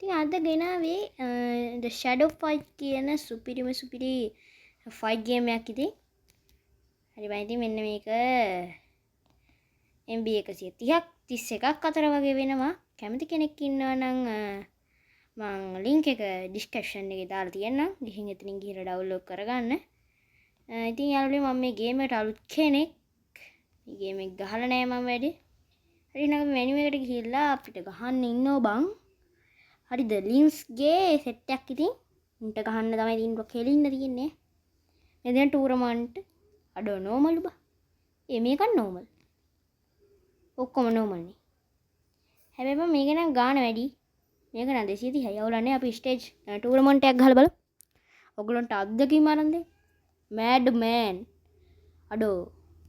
ඉතින් අද ගෙනාවේ The Shadow Fight කියන සුපිරි ෆයිට් ගේම් එකක් ඉතින්. හරි බයි ඉතින් මෙන්න මේක MB 130ක් 31ක් අතර වගේ වෙනවා. කැමති කෙනෙක් ඉන්නවා නම් මම link එක description එකේ දාලා තියෙන්නම්. ගිහින් එතනින් ගිහලා download කරගන්න. ඉතින් යාළුවනේ මම මේ ගේම් එකට අලුත් කෙනෙක්. මේ ගේම් එක ගහලා නැහැ මම වැඩි. හරි නම් මෙනු එකට ගිහිල්ලා අපිට ගහන්න ඉන්නෝ බං. හරිද ලින්ස්ගේ සෙට් එකක් ඉතින් උන්ට ගහන්න තමයි ඉතින් කෙලින්න තියෙන්නේ. මේ දැන් ටූර්නමන්ට් අඩෝ නෝමල් බා. මේක නෝමල්. ඔක්කොම නෝමල් නේ. හැබැයි මම මේක නම් ගාන වැඩි. මේක නම් 230යි. අවුලන්නේ අපි ස්ටේජ් ටූර්නමන්ට් එකක් ගහලා බලමු. ඔයගලන්ට අත්දැකීම් අරන් දෙන්න. මෑඩ් මෑන්. අඩෝ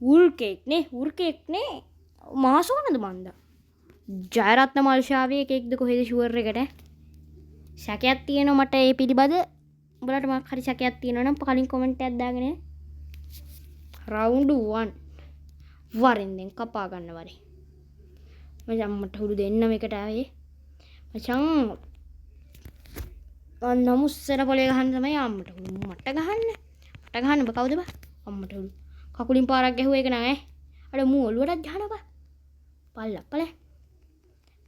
වුල් කේක් නේ. මාසෝනද මන්දා. ජයරත්න මල්ෂාවේ එකෙක්ද කොහෙද ෂුවර් එකට සැකයක් තියෙනවා මට ඒ පිළිබඳ උඹලට මොකක් හරි සැකයක් තියෙනවා නම් කලින් කමෙන්ට් එකක් දාගෙන රවුන්ඩ් 1 වරින් දැන් කපා ගන්න වරේ මචං මට හුරු දෙන්න මේකට ආවේ මචං නමුස්සර පොලේ ගහන්න තමයි අම්මට හුරු මට ගහන්න ඔබ කවුද බා අම්මට හුරු කකුලින් පාරක් ගැහුවා ඒක නෑ අර මූ ඔලුවටත් ගහනවා බා පල්ලා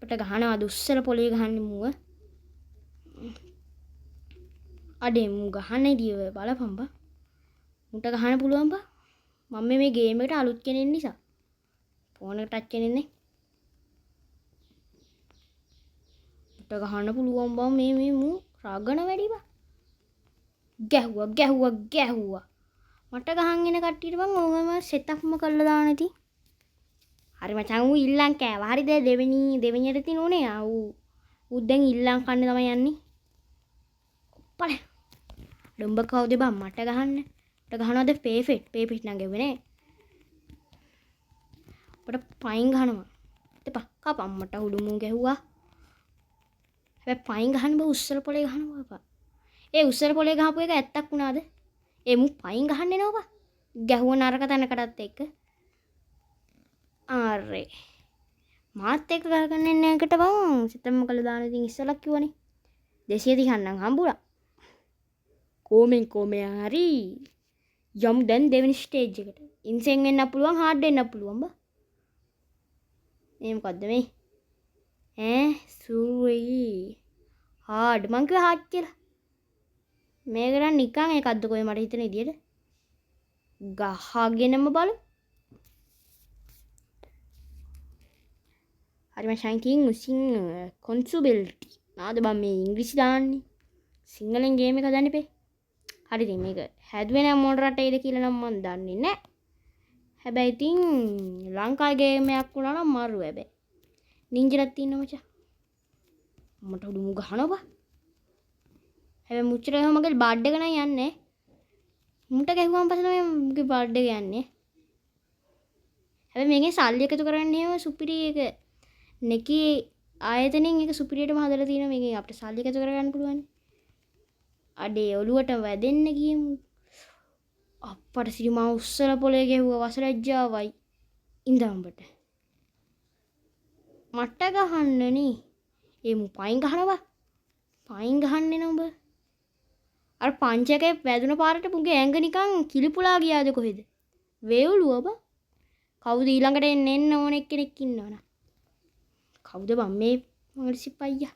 පට ගහනවා දුස්සර පොලේ ගහන්නේ මුව අඩේ මු ගහන්න ඉදිය බලපන් බා මුට ගහන්න පුළුවන් බා මම මේ ගේම් එකට අලුත් කෙනෙක් නිසා ෆෝන් එක ටච් කරන්නේ නැහැ මුට ගහන්න පුළුවන් බා මේ මු රාගන වැඩි බා ගැහුවා මට ගහන් එන කට්ටියට බං ඕගම සෙට්අප්ම කරලා දාන්න ඉතින් හරි මචං ඌ ඉල්ලන් කෑවා. හරිද දෙවෙනියට තින උනේ. ඌ දැන් ඉල්ලන් කන්න තමයි යන්නේ. ඔප්පල. ඩොම්බ කවුද බං මට ගහන්න. මට ගහනවද පේෆිට් නම් ගෙවනේ. අපට පයින් ගහනවා. දෙපා කපම් මට උඩුමු ගැහුවා. හැබැයි පයින් ගහන්න බෑ උස්සල පොලේ ගහනවා බා. ඒ උස්සල පොලේ ගහපු එක ඇත්තක් වුණාද? මු පයින් ගහන්න එනවා බා. ගැහුව නරක තැනකටත් එක්ක. ආරේ මාත් එක්ක ගහගන්න එන්න එකට බං සිතම්ම කළා දාන ඉතින් ඉස්සලක් කිව්වනේ 230 නම් හම්බුණා කොමෙන් හරි යම් දැන් දෙවෙනි ස්ටේජ් එකට ඉන්සෙන් වෙන්න පුළුවන් හાર્ඩ් වෙන්න පුළුවන් බා මේ මොකද්ද මේ සූයි හાર્ඩ් මං කිව්වා හાર્ඩ් කියලා මේක නම් නිකන් එකක්ද කොයි මට හිතෙන විදියට ගහගෙනම බලමු හරි මචං කින් උසින් කොන්සුබිලිටි නාද බම් මේ ඉංග්‍රීසි දාන්නේ සිංහලෙන් ගේම් එක හදන්න එපේ හරි ඉතින් මේක හැදුවේ නම් මොන රටේද කියලා නම් මන් දන්නේ නැහැ හැබැයි ඉතින් ලංකාවේ ගේම් එකක් වුණා නම් මරු හැබැයි නින්ජරක් තියෙනවා මචං මට උඩු ගහනවා හැබැයි මුචර මගේ බඩ් එක නම් යන්නේ මුන්ට ගැහුවාන් පස්සේ තමයි මගේ බඩ් එක යන්නේ හැබැයි මේකේ සල්ලි එකතු කරන්නේ සුපිරි එක නෙකී ආයතනෙන් එක සුපිරියටම හදලා තියෙනවා මේකෙන් අපිට සල්ලි එකතු කරගන්න පුළුවන්. අඩේ ඔලුවට වැදෙන්න ගියමු. අප්පට සිරිමා උස්සල පොලේ ගැහුවා වසලැජ්ජාවයි. ඉඳම්බට. මට ගහන්න නේ. මු පයින් ගහනවා. පයින් ගහන්නේ නඹ. අර පංචකේ වැදුන පාරට මුගේ ඇඟ නිකන් කිලිපුලා ගියාද කොහෙද? වේවුලුව බා. කවුද ඊළඟට එන්න ඕන එක්කෙනෙක් ඉන්නවනේ. කවුද බම් මේ මගේ සිප්පයියා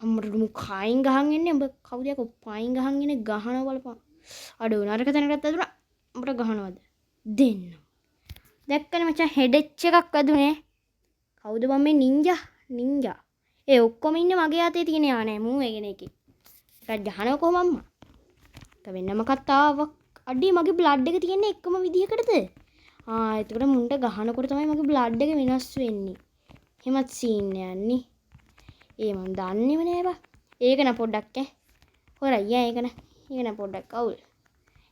අම්මට මු කයින් ගහන් එන්නේ උඹ කවුද යකෝ පයින් ගහන් එන්නේ ගහනවා බලපන් අඩෝ නරක තැනකට ඇදුනා උඹට ගහනවද දෙන්න දැක්කනේ මචං හෙඩෙච් එකක් ඇදුනේ කවුද බම් මේ නින්ජා ඔක්කොම ඉන්නේ මගේ අතේ තියෙන යානේ මූ ඒගෙන එකේ ටිකක් ගහනවා කොහොම අම්මා ඒක වෙන්නම කතාවක් අඩේ මගේ බ්ලඩ් එක තියෙන්නේ එකම විදිහකටද එතකොට මුන්ට ගහනකොට තමයි මගේ බ්ලඩ් එක වෙනස් වෙන්නේ. එහෙමත් සීන් යන්නේ. මම දන්නේම නෑ බා. ඒක න පොඩ්ඩක් හොරයි ඒක න පොඩ්ඩක් අවුල්.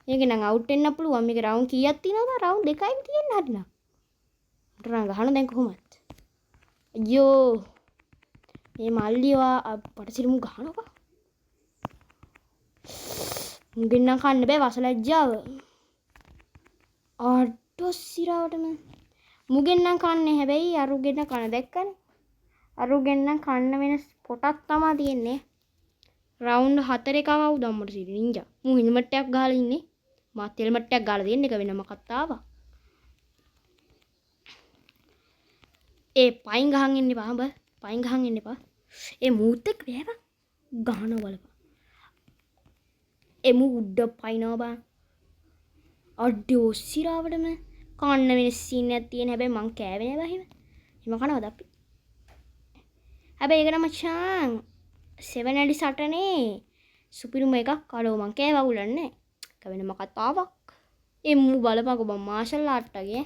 ඒක නම් අවුට් වෙන්න පුළුවන්. මේක රවුන්ඩ් කීයක් තියෙනවද? රවුන්ඩ් 2යි තියෙන්නේ හරිනම්. මට නම් ගහන දැන් කොහොමද? අයියෝ. මේ මල්ලිවා අපට සිරුමු ගහනවා. මුගෙන් නම් කන්න බෑ වසලැජ්ජාව. ටොස් සිරාවටම මුගෙන් නම් කන්නේ හැබැයි අරුගෙන් කන දැක්කනේ අරුගෙන්නම් කන්න වෙන පොටක් තමා තියෙන්නේ. රවුන්ඩ් 4 එකක් ආවුද අම්මට සිරි නින්ජා. මූ හෙල්මට් එකක් ගහලා ඉන්නේ. මාත් හෙල්මට් එකක් ගහලා දෙන්න එක වෙනම කතාවක්. ඒ පයින් ගහන් ඉන්න එපා හඹ. පයින් ගහන් ඉන්න එපා. ඒ මූත් එක්ක බෑවා. ගහනවා බලපන්. එමු උඩ පයින්නවා බං. අඩෝ සිරාවටම කන්න වෙන සීන් එකක් තියෙන හැබැයි මං කෑවේ නෑ බා එහෙම. එහෙම කනවද අපි? හැබැයි ඒකට මචං 7.8නේ සුපිරිම එකක් කඩෝ මං කෑවා උලන්නේ. ඒක වෙනම කතාවක්. එමු බලපන්කො බං මාෂල් ආර්ට් වගේ.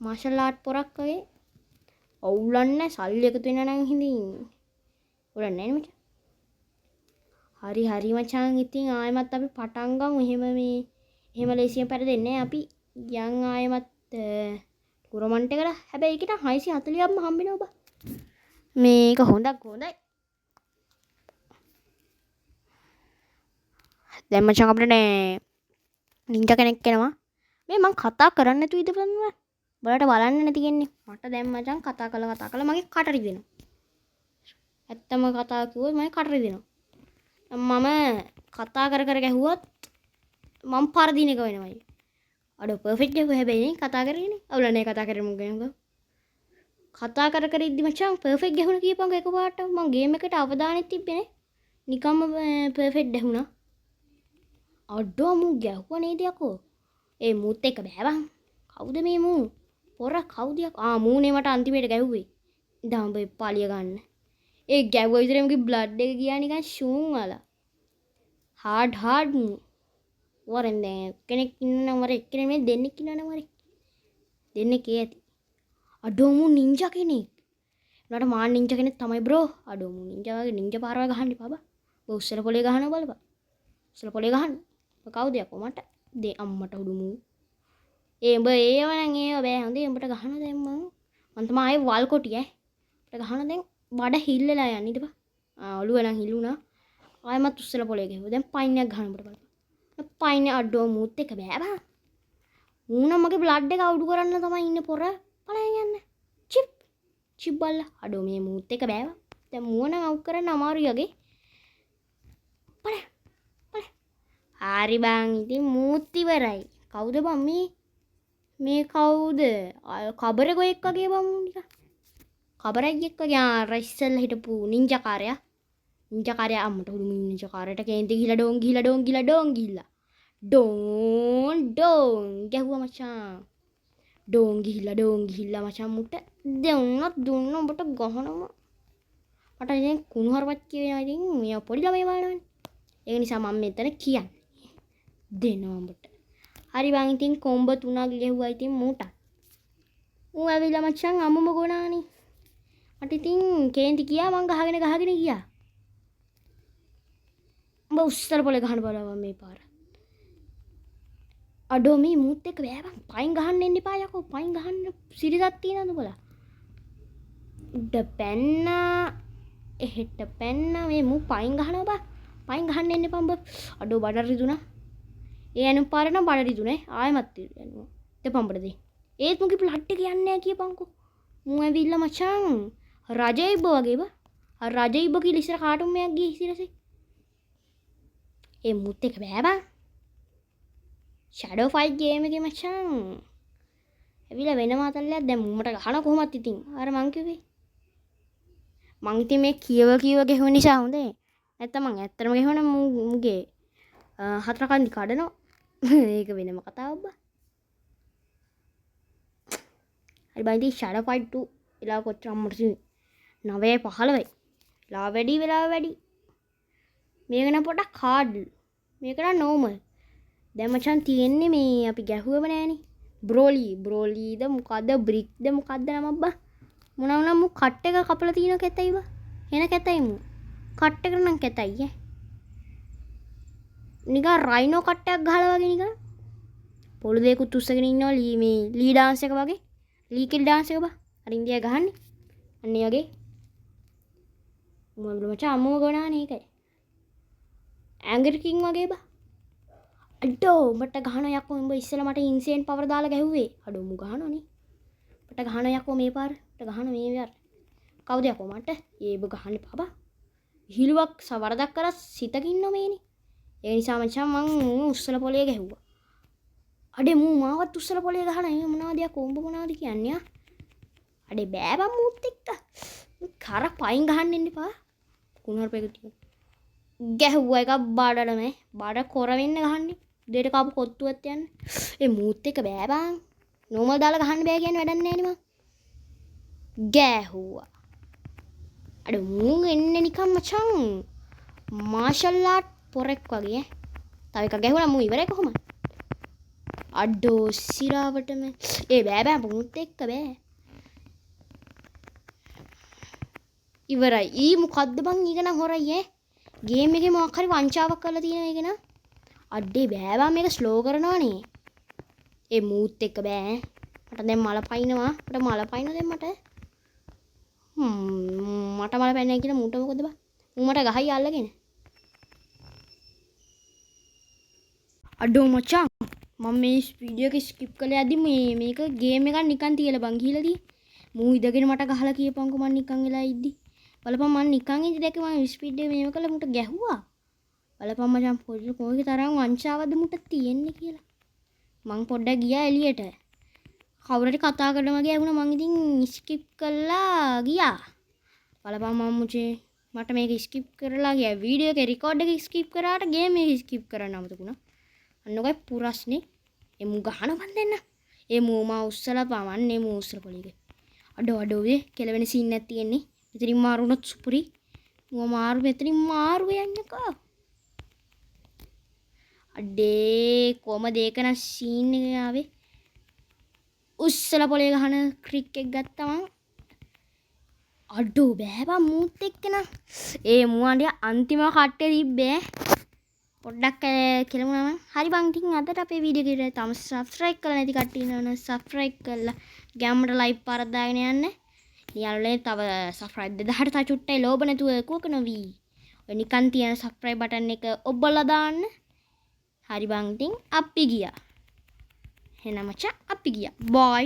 මාෂල් ආර්ට් පොරක් වගේ. අවුලන්නේ සල්ලි එකතු වෙනා නම් හිඳින්. උලන්නේ නෑ මචං. හරි හරි මචං ඉතින් ආයෙමත් අපි පටන් ගමු. එහෙම ලේසියෙන් පෙරදෙන්නේ අපි යන් ආයෙමත් ටූර්නමන්ට් එකට. හැබැයි ඒකට 640ක්ම හම්බෙනවා බා. මේක හොඳයි. දැන් මචං අපිට නින්ජා කෙනෙක් එනවා. මේ මං කතා කරන්න නැතුව ඉඳපන්නවා. බලට බලන්න නැති කියන්නේ. මට දැන් මචං කතා කළා මගේ කට රිදෙනවා. ඇත්තම කතා කිව්වොත් මගේ කට රිදෙනවා. මම කතා කර ගැහුවොත් මම පරදින එක වෙනවයි. අඩෝ පර්ෆෙක්ට් ගැහුවා හැබැයි කතා කරගෙන. අවුලන්නේ කතා කරමු ගමු. කතා කර ඉද්දි මචං පර්ෆෙක්ට් ගැහුණා කියපන්කො එකපාරට. මං ගේම් එකට අවධානයක් තිබ්බේ නේ. නිකම්ම පර්ෆෙක්ට් ගැහුණා. අඩෝ මූ ගැහුවා නේද යකෝ. ඒ මූත් එක්ක බෑ බං. කවුද මේ මූ? පොර කවුද යකෝ? මූනේ මට අන්තිමේට ගැහුවේ. ඉඳන් උඹ පාලිය ගන්න. ඒ ගැව්ව විතරේ මගේ බ්ලඩ් එක ගියා නිකන් ෂූන් වල. හાર્ඩ් මූ. වරෙන් දැන් කෙනෙක් ඉන්නවා වර එක්කෙනෙක් මේ දෙන්නෙක් ඉන්නවනේ වර. දෙන්නෙක් ඇති. අඩෝ මූ නින්ජා කෙනෙක්. උනාට මාන් නින්ජා කෙනෙක් තමයි බ්‍රෝ. අඩෝ මූ නින්ජා වගේ නින්ජා පාරවල් ගහන්න එපා බා. ඔය උස්සල පොලේ ගහනවා බලපන්. උස්සල පොලේ ගහන්න. කවුද යකෝ මට? දේ අම්මට උඩු මූ. උඹ ඒව නම් ඒව බෑ හොඳේ උඹට ගහනවා දැන් මම තමයි ආයේ වල් කොටි ඈ. උඹට ගහනවා දැන් බඩ හිල්ලලා යන්න ඊට පස්සේ ඔළුව නම් හිලුණා. ආයෙමත් උස්සල පොලේ ගහුවා. දැන් පයින්යක් ගහන්න උඹට බලපන්. පයින් අඩෝ මූත් එක බෑ බා. මූණ මගේ බ්ලඩ් එක අවුඩු කරන්න තමයි ඉන්නේ පොර. පලයන් යන්න. චිප් බල්ලා. අඩෝ මේ මූත් එක බෑ බා. දැන් මූණ අවුට් කරන්න අමාරුයි වගේ. පල. හරි බං ඉතින් මූත් ඉවරයි. කවුද බං මේ කවුද? කබර ගොයෙක් වගේ බං නිකන්. කබරයියෙක් වගේ අර ඉස්සෙල්ලා හිටපු නින්ජා කාරයා. නින්ජා කාරයා අම්මට උඩු නින්ජා කාරයට කේන්ති ගිහිලා ඩෝන් ගිහිලා. ඩෝන් ගැහුවා මචං. ඩෝන් ගිහිලා මචං මුට දුන්න උඹට ගහනවා. මට ඉතින් කුණුහරුපත් කියනවා ඉතින් මේ පොඩි ළමයි වළවන්නේ. ඒ නිසා මම මෙතන කියන්නේ. දෙනවා උඹට. හරි බං ඉතින් කොම්බ 3ක් ගෙහුවා ඉතින් මූට. ඌ ඇවිල්ලා මචං අමුම ගොනානේ. මට ඉතින් කේන්ති ගියා මං ගහගෙන ගියා. උඹ උස්සර පොලේ ගහන්න බලවා මේ පාර. අඩෝ මේ මූත් එක්ක බෑ බං. පයින් ගහන්න එන්න එපා යකෝ. පයින් ගහන්න සිරිසක් තියනවද උඹලා? උඩ පැන්නා එහෙට පැන්නා මේ මූ පයින් ගහනවා බා. පයින් ගහන්න එන්න එපා උඹ. අඩෝ බඩ රිදුනා. ඒ අනු පාර නම් බඩ රිදුනේ. ආයෙමත් යනවා. දෙපම්බඩ දෙයි. ඒත් මුගේ බ්ලඩ් එක යන්නේ නැහැ කියපන්කෝ. මූ ඇවිල්ලා මචං රජයිබ වගේ බා. අර රජයිබ කියලා ඉස්සර කාටුන් මෙයක් ගියේ ඉතිරසේ. ඒ මූත් එක බෑ බා. ෂැඩෝ ෆයිට් ගේම් එකේ මචං. ඇවිල්ලා වෙනම අතල්ලයක් දැන් මුමට ගහන කොහොමත් ඉතින්. අර මං කිව්වේ. මං ඉතින් මේ කියව ගෙහුව නිසා හොඳේ. නැත්තම් මං ඇත්තටම ගෙහුවනම් මුගේ හතර කන්දි කඩනවා. ඒක වෙනම කතාවක් බා. හරි බයි ඉතින් ෂැඩෝ ෆයිට් 2 වෙලා කොච්චර අම්මට 9:15යි. වෙලාව වැඩි. මේක නම් පොඩක් හાર્ඩ්. මේක නම් නෝමල්. දැන් මචං තියෙන්නේ මේ අපි ගැහුවම නෑනේ. බ්‍රෝලීද මොකද්ද බ්‍රික්ද මොකද්ද නම අබ්බා. මොන වුණා මු කට් එක කපලා තියෙන කැතයි බා. එන කැතයි මු. කට් එක නම් කැතයි ඈ. නිකන් රයිනෝ කට්ටයක් ගහලා වගේ නිකන්. පොළු දෙකුත් උස්සගෙන ඉන්නවා මේ ලී ඩාන්ස් එක වගේ. ලී කිල් ඩාන්ස් එක බා. අර ඉන්දියා ගහන්නේ. අන්න ඒ වගේ. මොන මචං අම්මව ගොනානේ ඒකයි. ඇංගර් කිං වගේ බා. අඩෝ උඹට ගහන යකෝ උඹ ඉස්සෙල්ලා මට ඉන්සේන් පවර් දාලා ගැහුවේ. අඩෝ මු ගහනවනේ. උඹට ගහන යකෝ මේ පාර. උඹට ගහන මේ පාර. කවුද යකෝ මට ඒබ ගහන්න පාබා හිලුවක් සවරදක් කර සිතකින් නොමේනි ඒ නිසා මචං මං උස්සල පොලේ ගැහුවා අඩේ මූ මාවත් උස්සල පොලේ ගහලා ඒ මොනවද යකෝ උඹ මොනවද කියන්නේ අඩේ බෑ බං මූත් එක්ක කර පයින් ගහන්න එන්න එපා කුණුහරුපෙක ටික ගැහුවා එක බාඩලමේ බාඩ කොර වෙන්න ගහන්නේ දෙයට කාපු කොත්තුවත් යන්නේ ඒ මූත් එක්ක බෑ බං නෝමල් දාලා ගහන්න බෑ කියන්නේ වැඩක් නෑනේ මං ගැහුවා අඩ මූන් එන්නේ නිකන් මචං මාෂල් ආර්ට් පොරෙක් වගේ තව එකක් ගැහුණා මූ ඉවරයි කොහොමද අඩෝ සිරාවටම ඒ බෑ බෑ මූත් එක්ක බෑ ඉවරයි ඊ මොකද්ද බං ඊගෙන හොරයි ගේම් එකේ මොකක් හරි වංචාවක් කරලා තියෙනවා ඊගෙන අඩේ බෑ බං මේක ස්ලෝ කරනවානේ ඒ මූත් එක්ක බෑ මට දැන් මල පයින්නවා මට මල පයින්න දැන් මට මට මල පයින්නයි කියලා මූට මොකද බං මූ මට ගහයි අල්ලගෙන අඩෝ මචං මම මේ වීඩියෝ එක ස්කිප් කළා යද්දි මේක ගේම් එකක් නිකන් තියලා බං ගිහලා දී මූ ඉඳගෙන මට ගහලා කියපන්කෝ මං නිකන් වෙලා ඉද්දි බලපන් මං නිකන් ඉඳි දැක්ක මම ස්පීඩ් එක මේව කළා මුට ගැහුවා බලපන් මචං පොඩි කොහේ තරම් වංචාවද මුට තියෙන්නේ කියලා මං පොඩ්ඩක් ගියා එළියට කවුරුහරි කතා කරනවා වගේ වුණා මං ඉතින් ස්කිප් කළා ගියා බලපන් මම මුචේ මට මේක ස්කිප් කරලා ගියා වීඩියෝ එකේ රෙකෝඩ් එක ස්කිප් කරාට ගේම් එක ස්කිප් කරන්න අමතකුණා අන්නෝකයි පුරස්නේ එමු ගහන බන් දෙන්න එමු මා උස්සලා පවන්නේ මු උස්සලා පොලිගේ අඩෝ වේ කෙලවෙන සීන් එකක් තියෙන්නේ මෙතනින් මාරුනොත් සුපුරි මම මාරු මෙතනින් මාරු යන්නකෝ අඩේ කොහමද ඒක නම් සීන් එක ආවේ උස්සලා පොලේ ගහන ක්‍රික් එක ගත්තා මං අඩෝ බෑ බං මූත් එක්ක නම් ඒ මුවන්ඩිය අන්තිම කට්ටේ තිබ්බේ පොඩ්ඩක් කෙලමුණා මං හරි බං ඉතින් අදට අපේ වීඩියෝ එකට තාම සබ්ස්ක්‍රයිබ් කරලා නැති කට්ටිය ඉන්නවනේ සබ්ස්ක්‍රයිබ් කරලා ගෑම්මට ලයිව් පාරක් දාගෙන යන්න යාළුවනේ තව සබ්ස්ක්‍රයිබ් 2000ට තා චුට්ටයි ලෝභ නැතුව කෝක නොවි ඔය නිකන් තියෙන සබ්ස්ක්‍රයිබ් බටන් එක ඔබලා දාන්න හරි බං ඉතින් අපි ගියා එහෙනම් මචං අපි ගියා බයි